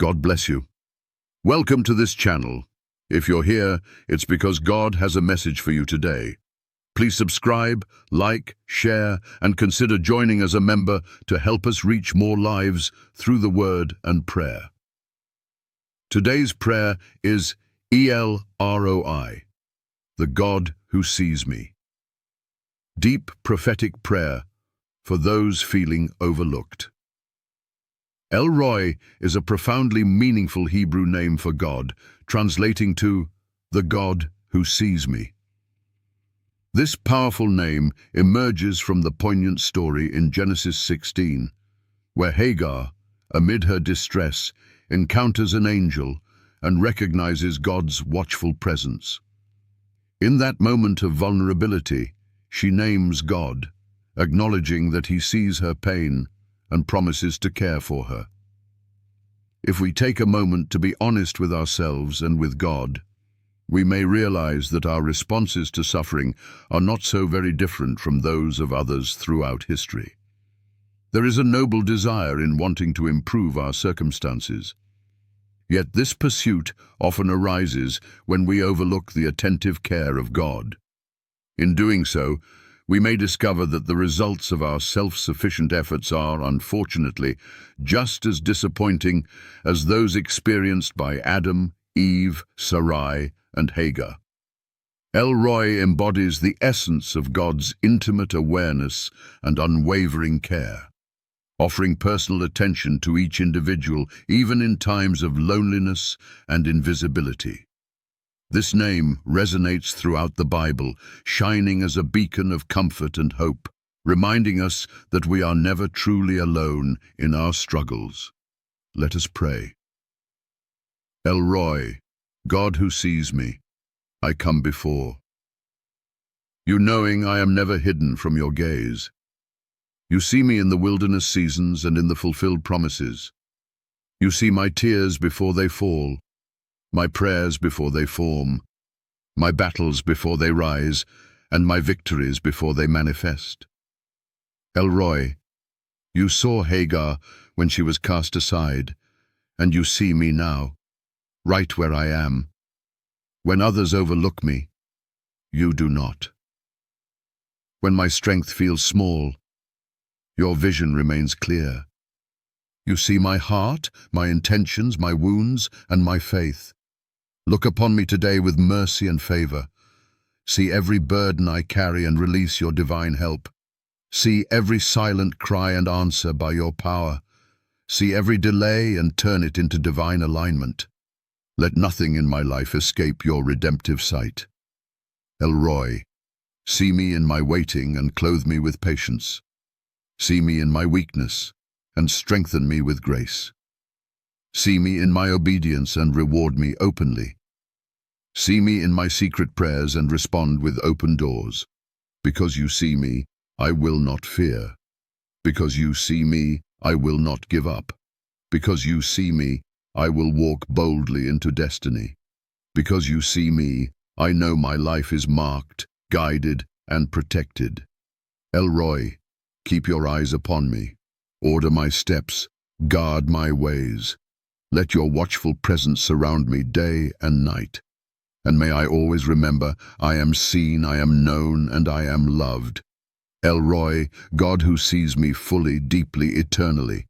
God bless you. Welcome to this channel. If you're here, it's because God has a message for you today. Please subscribe, like, share, and consider joining as a member to help us reach more lives through the word and prayer. Today's prayer is ROI, the God who sees me. Deep prophetic prayer for those feeling overlooked. ROI is a profoundly meaningful Hebrew name for God, translating to the God who sees me. This powerful name emerges from the poignant story in Genesis 16, where Hagar, amid her distress, encounters an angel and recognizes God's watchful presence. In that moment of vulnerability, she names God, acknowledging that he sees her pain and promises to care for her. If we take a moment to be honest with ourselves and with God, we may realize that our responses to suffering are not so very different from those of others throughout history. There is a noble desire in wanting to improve our circumstances. Yet this pursuit often arises when we overlook the attentive care of God. In doing so, we may discover that the results of our self-sufficient efforts are, unfortunately, just as disappointing as those experienced by Adam, Eve, Sarai, and Hagar. ROI embodies the essence of God's intimate awareness and unwavering care, offering personal attention to each individual, even in times of loneliness and invisibility. This name resonates throughout the Bible, shining as a beacon of comfort and hope, reminding us that we are never truly alone in our struggles. Let us pray. ROI, God who sees me, I come before you, knowing I am never hidden from your gaze. You see me in the wilderness seasons and in the fulfilled promises. You see my tears before they fall, my prayers before they form, my battles before they rise, and my victories before they manifest. ROI, you saw Hagar when she was cast aside, and you see me now, right where I am. When others overlook me, you do not. When my strength feels small, your vision remains clear. You see my heart, my intentions, my wounds, and my faith. Look upon me today with mercy and favor. See every burden I carry and release your divine help. See every silent cry and answer by your power. See every delay and turn it into divine alignment. Let nothing in my life escape your redemptive sight. ROI, see me in my waiting and clothe me with patience. See me in my weakness and strengthen me with grace. See me in my obedience and reward me openly. See me in my secret prayers and respond with open doors. Because you see me, I will not fear. Because you see me, I will not give up. Because you see me, I will walk boldly into destiny. Because you see me, I know my life is marked, guided, and protected. ROI, keep your eyes upon me. Order my steps, guard my ways. Let your watchful presence surround me day and night. And may I always remember, I am seen, I am known, and I am loved. ROI, God who sees me fully, deeply, eternally.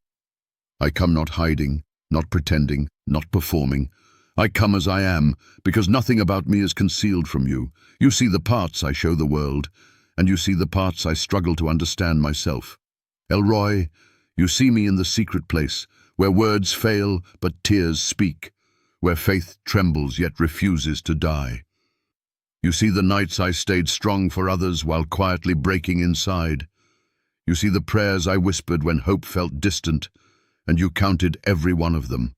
I come not hiding, not pretending, not performing. I come as I am, because nothing about me is concealed from you. You see the parts I show the world, and you see the parts I struggle to understand myself. ROI, you see me in the secret place, where words fail but tears speak, where faith trembles yet refuses to die. You see the nights I stayed strong for others while quietly breaking inside. You see the prayers I whispered when hope felt distant, and you counted every one of them.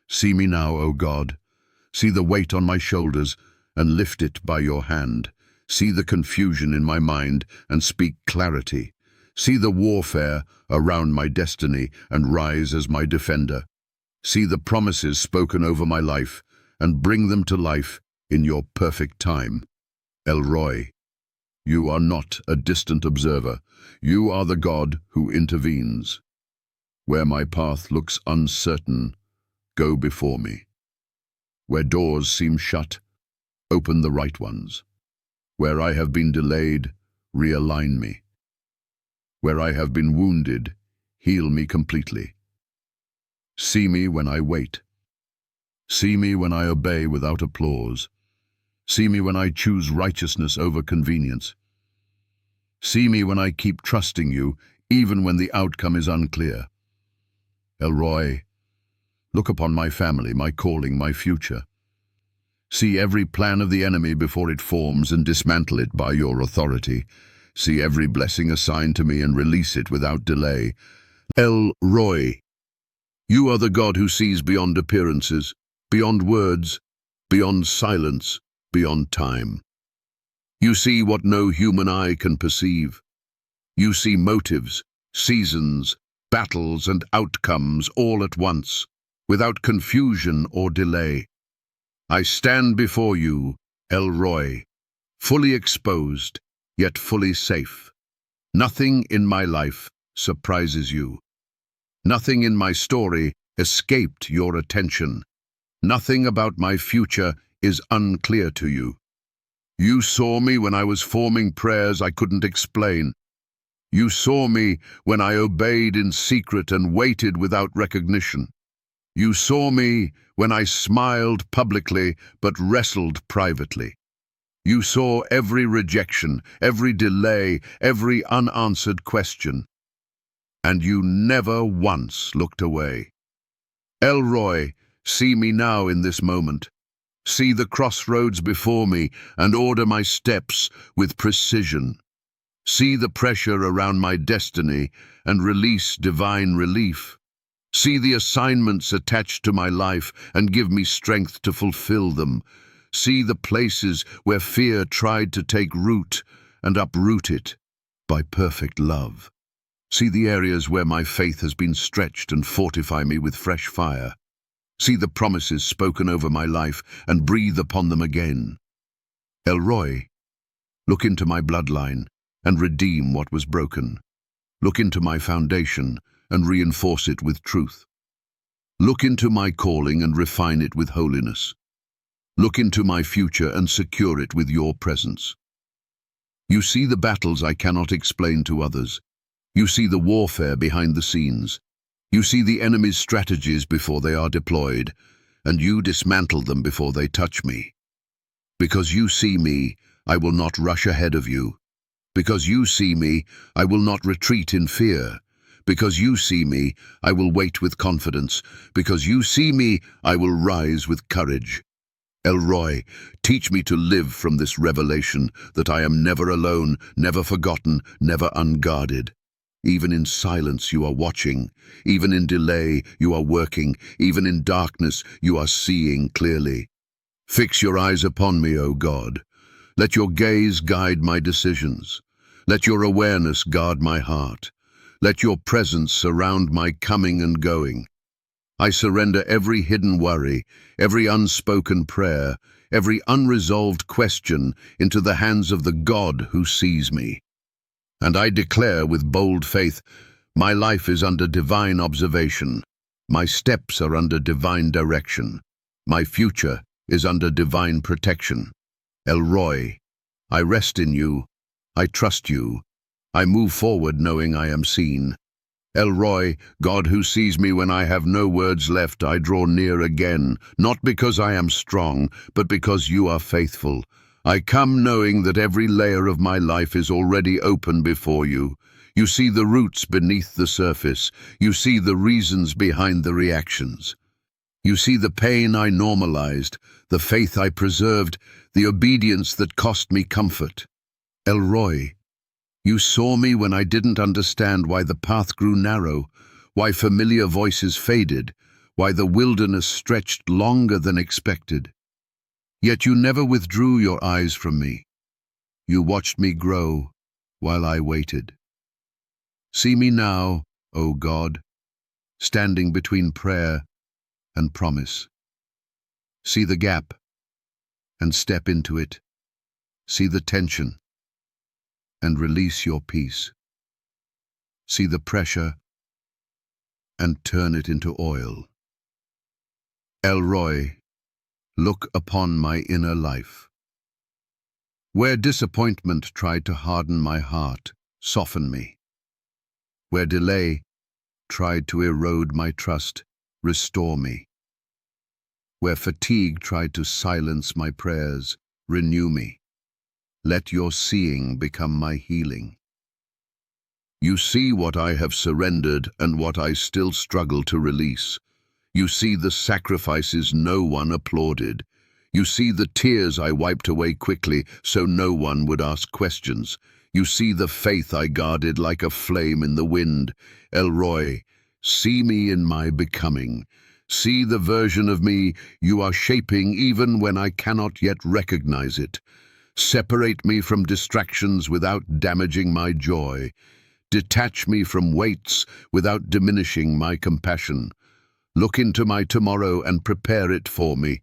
See me now, O God. See the weight on my shoulders and lift it by your hand. See the confusion in my mind and speak clarity. See the warfare around my destiny and rise as my defender. See the promises spoken over my life and bring them to life in your perfect time. ROI, you are not a distant observer. You are the God who intervenes. Where my path looks uncertain, go before me. Where doors seem shut, open the right ones. Where I have been delayed, realign me. Where I have been wounded, heal me completely. See me when I wait. See me when I obey without applause. See me when I choose righteousness over convenience. See me when I keep trusting you, even when the outcome is unclear. ROI, look upon my family, my calling, my future. See every plan of the enemy before it forms and dismantle it by your authority. See every blessing assigned to me and release it without delay. ROI, you are the God who sees beyond appearances, beyond words, beyond silence, beyond time. You see what no human eye can perceive. You see motives, seasons, battles and outcomes all at once, without confusion or delay. I stand before you, ROI, fully exposed, yet fully safe. Nothing in my life surprises you. Nothing in my story escaped your attention. Nothing about my future is unclear to you. You saw me when I was forming prayers I couldn't explain. You saw me when I obeyed in secret and waited without recognition. You saw me when I smiled publicly but wrestled privately. You saw every rejection, every delay, every unanswered question. And you never once looked away. ROI, see me now in this moment. See the crossroads before me and order my steps with precision. See the pressure around my destiny and release divine relief. See the assignments attached to my life and give me strength to fulfill them. See the places where fear tried to take root and uproot it by perfect love. See the areas where my faith has been stretched and fortify me with fresh fire. See the promises spoken over my life and breathe upon them again. ROI, look into my bloodline and redeem what was broken. Look into my foundation and reinforce it with truth. Look into my calling and refine it with holiness. Look into my future and secure it with your presence. You see the battles I cannot explain to others. You see the warfare behind the scenes. You see the enemy's strategies before they are deployed, and you dismantle them before they touch me. Because you see me, I will not rush ahead of you. Because you see me, I will not retreat in fear. Because you see me, I will wait with confidence. Because you see me, I will rise with courage. ROI, teach me to live from this revelation that I am never alone, never forgotten, never unguarded. Even in silence you are watching. Even in delay you are working. Even in darkness you are seeing clearly. Fix your eyes upon me, O God. Let your gaze guide my decisions. Let your awareness guard my heart. Let your presence surround my coming and going. I surrender every hidden worry, every unspoken prayer, every unresolved question into the hands of the God who sees me. And I declare with bold faith, my life is under divine observation. My steps are under divine direction. My future is under divine protection. ROI, I rest in you. I trust you. I move forward knowing I am seen. ROI, God who sees me when I have no words left, I draw near again, not because I am strong, but because you are faithful. I come knowing that every layer of my life is already open before you. You see the roots beneath the surface. You see the reasons behind the reactions. You see the pain I normalized, the faith I preserved, the obedience that cost me comfort. ROI, you saw me when I didn't understand why the path grew narrow, why familiar voices faded, why the wilderness stretched longer than expected. Yet you never withdrew your eyes from me. You watched me grow while I waited. See me now, O God, standing between prayer and promise. See the gap and step into it. See the tension and release your peace. See the pressure and turn it into oil. Elroy, look upon my inner life. Where disappointment tried to harden my heart, soften me. Where delay tried to erode my trust, restore me. Where fatigue tried to silence my prayers, renew me. Let your seeing become my healing. You see what I have surrendered and what I still struggle to release. You see the sacrifices no one applauded. You see the tears I wiped away quickly so no one would ask questions. You see the faith I guarded like a flame in the wind. Elroy, see me in my becoming. See the version of me you are shaping even when I cannot yet recognize it. Separate me from distractions without damaging my joy. Detach me from weights without diminishing my compassion. Look into my tomorrow and prepare it for me.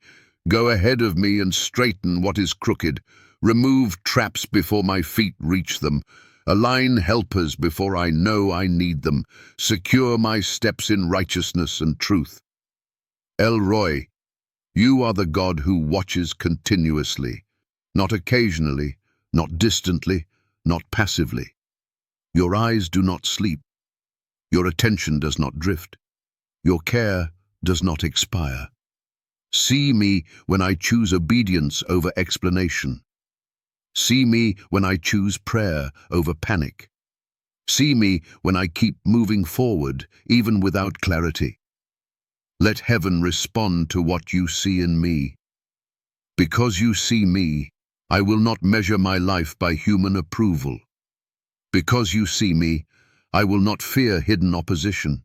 Go ahead of me and straighten what is crooked. Remove traps before my feet reach them. Align helpers before I know I need them. Secure my steps in righteousness and truth. Elroy, you are the God who watches continuously, not occasionally, not distantly, not passively. Your eyes do not sleep. Your attention does not drift. Your care does not expire. See me when I choose obedience over explanation. See me when I choose prayer over panic. See me when I keep moving forward, even without clarity. Let heaven respond to what you see in me. Because you see me, I will not measure my life by human approval. Because you see me, I will not fear hidden opposition.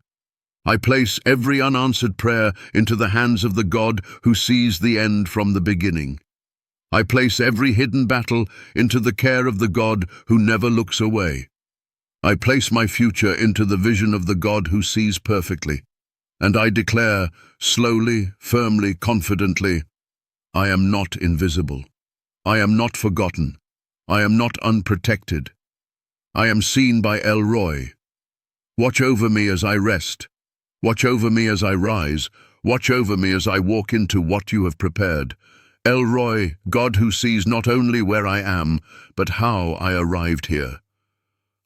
I place every unanswered prayer into the hands of the God who sees the end from the beginning. I place every hidden battle into the care of the God who never looks away. I place my future into the vision of the God who sees perfectly. And I declare, slowly, firmly, confidently, I am not invisible. I am not forgotten. I am not unprotected. I am seen by Elroy. Watch over me as I rest. Watch over me as I rise. Watch over me as I walk into what you have prepared. Elroy, God who sees not only where I am, but how I arrived here.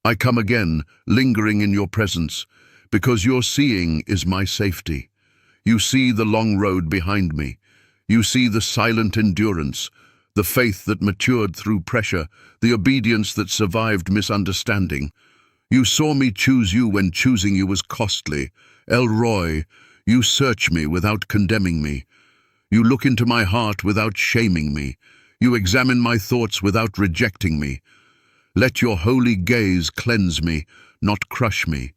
I come again, lingering in your presence, because your seeing is my safety. You see the long road behind me. You see the silent endurance, the faith that matured through pressure, the obedience that survived misunderstanding. You saw me choose you when choosing you was costly. Elroy, you search me without condemning me. You look into my heart without shaming me. You examine my thoughts without rejecting me. Let your holy gaze cleanse me, not crush me.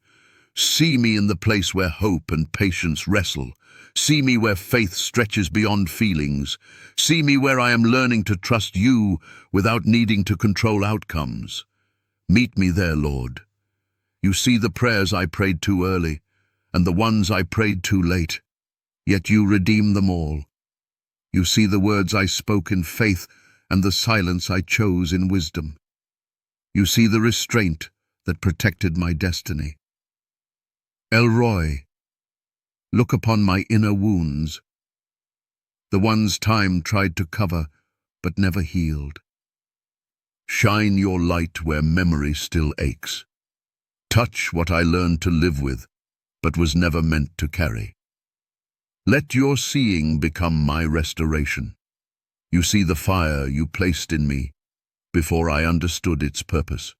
See me in the place where hope and patience wrestle. See me where faith stretches beyond feelings. See me where I am learning to trust you without needing to control outcomes. Meet me there, Lord. You see the prayers I prayed too early, and the ones I prayed too late, yet you redeem them all. You see the words I spoke in faith and the silence I chose in wisdom. You see the restraint that protected my destiny. Elroy, look upon my inner wounds, the ones time tried to cover but never healed. Shine your light where memory still aches. Touch what I learned to live with, but was never meant to carry. Let your seeing become my restoration. You see the fire you placed in me before I understood its purpose.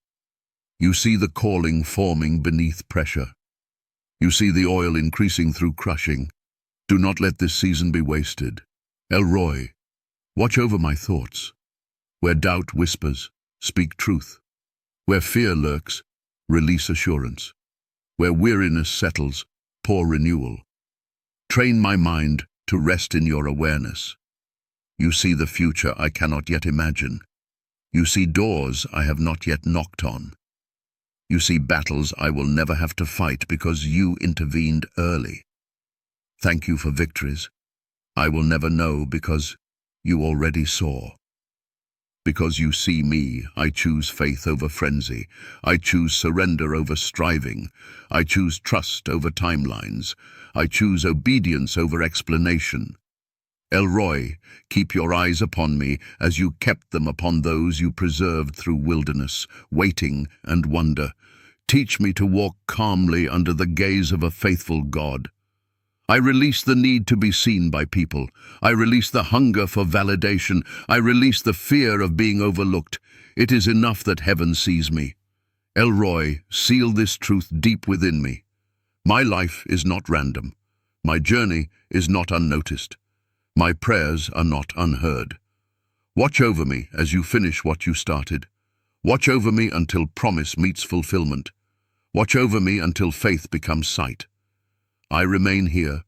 You see the calling forming beneath pressure. You see the oil increasing through crushing. Do not let this season be wasted. Elroy, watch over my thoughts. Where doubt whispers, speak truth. Where fear lurks, release assurance. Where weariness settles, pour renewal. Train my mind to rest in your awareness. You see the future I cannot yet imagine. You see doors I have not yet knocked on. You see battles I will never have to fight because you intervened early. Thank you for victories I will never know because you already saw. Because you see me, I choose faith over frenzy. I choose surrender over striving. I choose trust over timelines. I choose obedience over explanation. Elroy, keep your eyes upon me as you kept them upon those you preserved through wilderness, waiting and wonder. Teach me to walk calmly under the gaze of a faithful God. I release the need to be seen by people. I release the hunger for validation. I release the fear of being overlooked. It is enough that heaven sees me. Elroy, seal this truth deep within me. My life is not random. My journey is not unnoticed. My prayers are not unheard. Watch over me as you finish what you started. Watch over me until promise meets fulfillment. Watch over me until faith becomes sight. I remain here,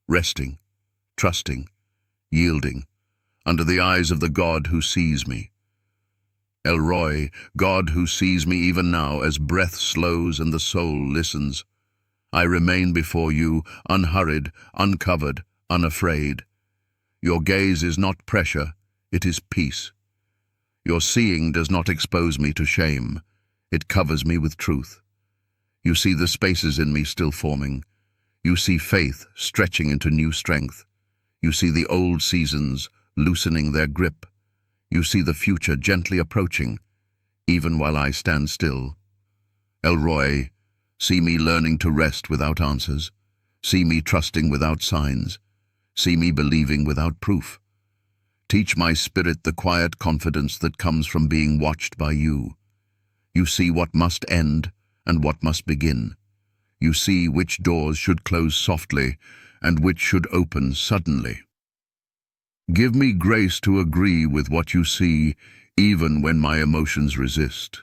resting, trusting, yielding, under the eyes of the God who sees me. Elroy, God who sees me even now as breath slows and the soul listens. I remain before you, unhurried, uncovered, unafraid. Your gaze is not pressure, it is peace. Your seeing does not expose me to shame, it covers me with truth. You see the spaces in me still forming. You see faith stretching into new strength. You see the old seasons loosening their grip. You see the future gently approaching, even while I stand still. Elroy, see me learning to rest without answers. See me trusting without signs. See me believing without proof. Teach my spirit the quiet confidence that comes from being watched by you. You see what must end and what must begin. You see which doors should close softly and which should open suddenly. Give me grace to agree with what you see, even when my emotions resist.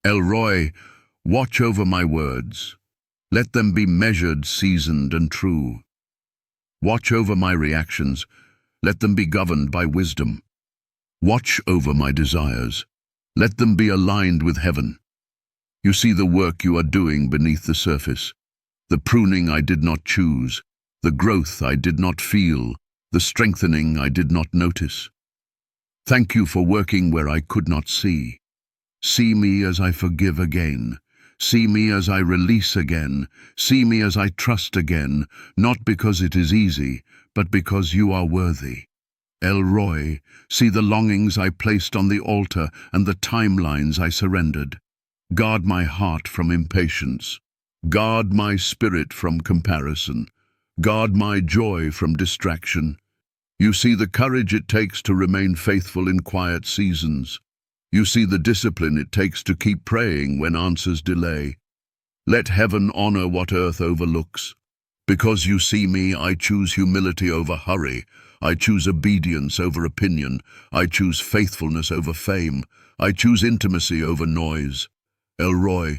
Elroy, watch over my words. Let them be measured, seasoned, and true. Watch over my reactions. Let them be governed by wisdom. Watch over my desires. Let them be aligned with heaven. You see the work you are doing beneath the surface, the pruning I did not choose, the growth I did not feel, the strengthening I did not notice. Thank you for working where I could not see. See me as I forgive again. See me as I release again. See me as I trust again, not because it is easy, but because you are worthy. Elroy, see the longings I placed on the altar and the timelines I surrendered. Guard my heart from impatience. Guard my spirit from comparison. Guard my joy from distraction. You see the courage it takes to remain faithful in quiet seasons. You see the discipline it takes to keep praying when answers delay. Let heaven honor what earth overlooks. Because you see me, I choose humility over hurry. I choose obedience over opinion. I choose faithfulness over fame. I choose intimacy over noise. Elroy,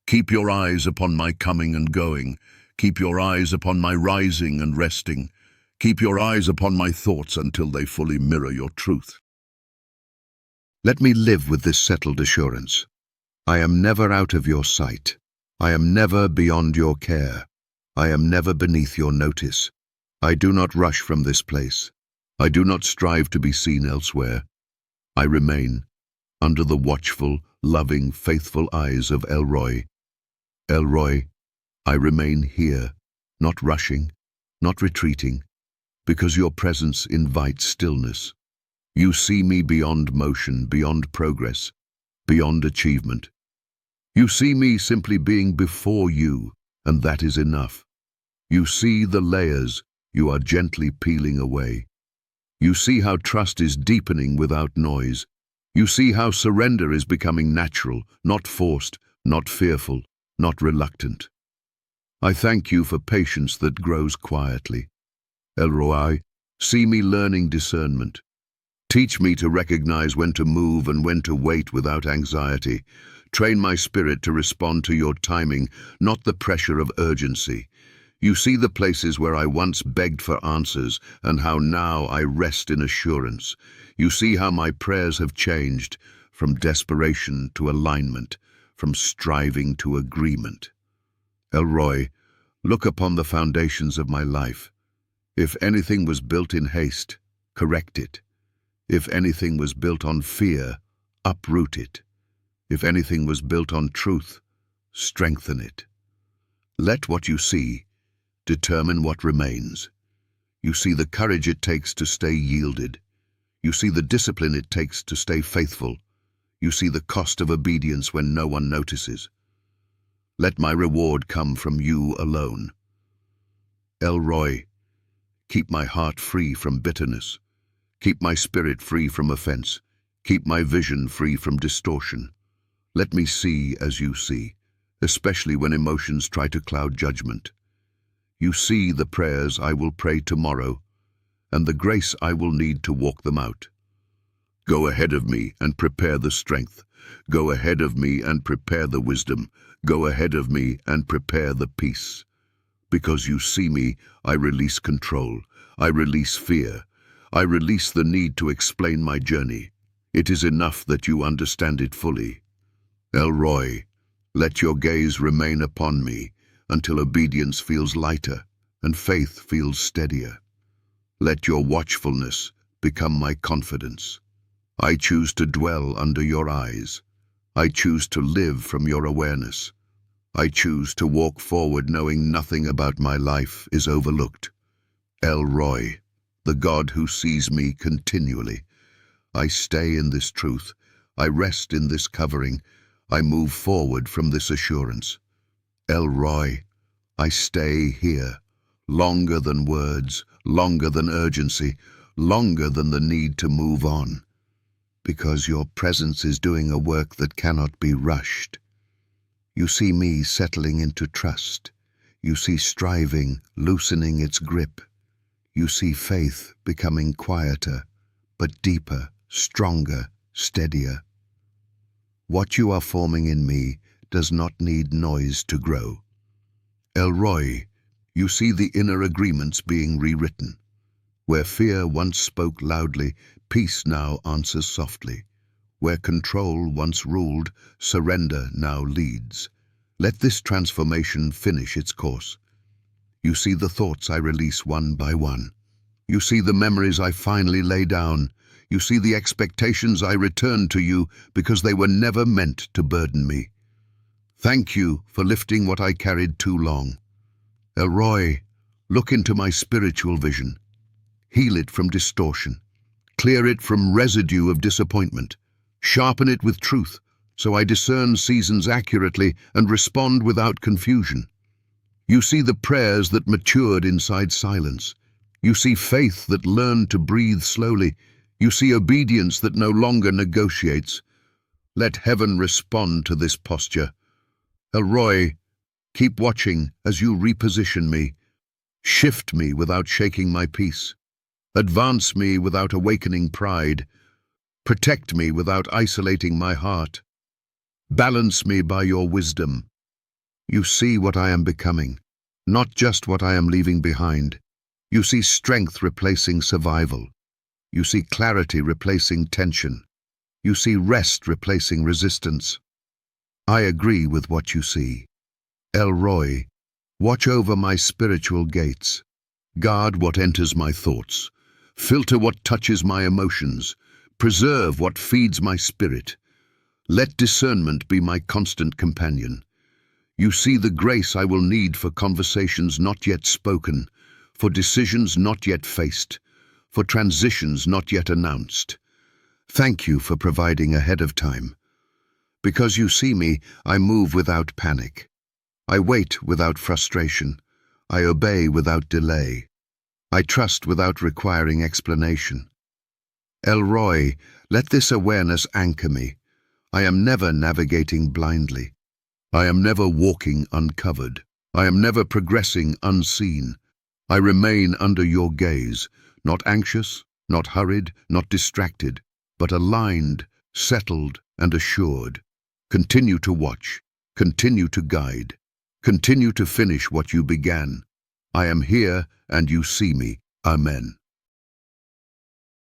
keep your eyes upon my coming and going. Keep your eyes upon my rising and resting. Keep your eyes upon my thoughts until they fully mirror your truth. Let me live with this settled assurance. I am never out of your sight. I am never beyond your care. I am never beneath your notice. I do not rush from this place. I do not strive to be seen elsewhere. I remain under the watchful, loving, faithful eyes of Elroy. Elroy, I remain here, not rushing, not retreating, because your presence invites stillness. You see me beyond motion, beyond progress, beyond achievement. You see me simply being before you, and that is enough. You see the layers you are gently peeling away. You see how trust is deepening without noise. You see how surrender is becoming natural, not forced, not fearful, not reluctant. I thank you for patience that grows quietly. Elroy, see me learning discernment. Teach me to recognize when to move and when to wait without anxiety. Train my spirit to respond to your timing, not the pressure of urgency. You see the places where I once begged for answers and how now I rest in assurance. You see how my prayers have changed from desperation to alignment, from striving to agreement. Elroy, look upon the foundations of my life. If anything was built in haste, correct it. If anything was built on fear, uproot it. If anything was built on truth, strengthen it. Let what you see determine what remains. You see the courage it takes to stay yielded. You see the discipline it takes to stay faithful. You see the cost of obedience when no one notices. Let my reward come from you alone. ROI, keep my heart free from bitterness. Keep my spirit free from offense. Keep my vision free from distortion. Let me see as you see, especially when emotions try to cloud judgment. You see the prayers I will pray tomorrow, and the grace I will need to walk them out. Go ahead of me and prepare the strength. Go ahead of me and prepare the wisdom. Go ahead of me and prepare the peace. Because you see me, I release control. I release fear. I release the need to explain my journey. It is enough that you understand it fully. ROI, let your gaze remain upon me until obedience feels lighter and faith feels steadier. Let your watchfulness become my confidence. I choose to dwell under your eyes. I choose to live from your awareness. I choose to walk forward knowing nothing about my life is overlooked. ROI, the God who sees me continually. I stay in this truth. I rest in this covering. I move forward from this assurance. ROI, I stay here, longer than words, longer than urgency, longer than the need to move on, because your presence is doing a work that cannot be rushed. You see me settling into trust. You see striving loosening its grip. You see faith becoming quieter, but deeper, stronger, steadier. What you are forming in me does not need noise to grow. ROI, you see the inner agreements being rewritten. Where fear once spoke loudly, peace now answers softly. Where control once ruled, surrender now leads. Let this transformation finish its course. You see the thoughts I release one by one. You see the memories I finally lay down. You see the expectations I return to you because they were never meant to burden me. Thank you for lifting what I carried too long. ROI, look into my spiritual vision. Heal it from distortion. Clear it from residue of disappointment. Sharpen it with truth, so I discern seasons accurately and respond without confusion. You see the prayers that matured inside silence. You see faith that learned to breathe slowly. You see obedience that no longer negotiates. Let heaven respond to this posture. ROI, keep watching as you reposition me. Shift me without shaking my peace. Advance me without awakening pride. Protect me without isolating my heart. Balance me by your wisdom. You see what I am becoming, not just what I am leaving behind. You see strength replacing survival. You see clarity replacing tension. You see rest replacing resistance. I agree with what you see. ROI, watch over my spiritual gates. Guard what enters my thoughts. Filter what touches my emotions. Preserve what feeds my spirit. Let discernment be my constant companion. You see the grace I will need for conversations not yet spoken, for decisions not yet faced, for transitions not yet announced. Thank you for providing ahead of time. Because you see me, I move without panic. I wait without frustration. I obey without delay. I trust without requiring explanation. ROI, let this awareness anchor me. I am never navigating blindly. I am never walking uncovered. I am never progressing unseen. I remain under your gaze, not anxious, not hurried, not distracted, but aligned, settled, and assured. Continue to watch. Continue to guide. Continue to finish what you began. I am here and you see me. Amen.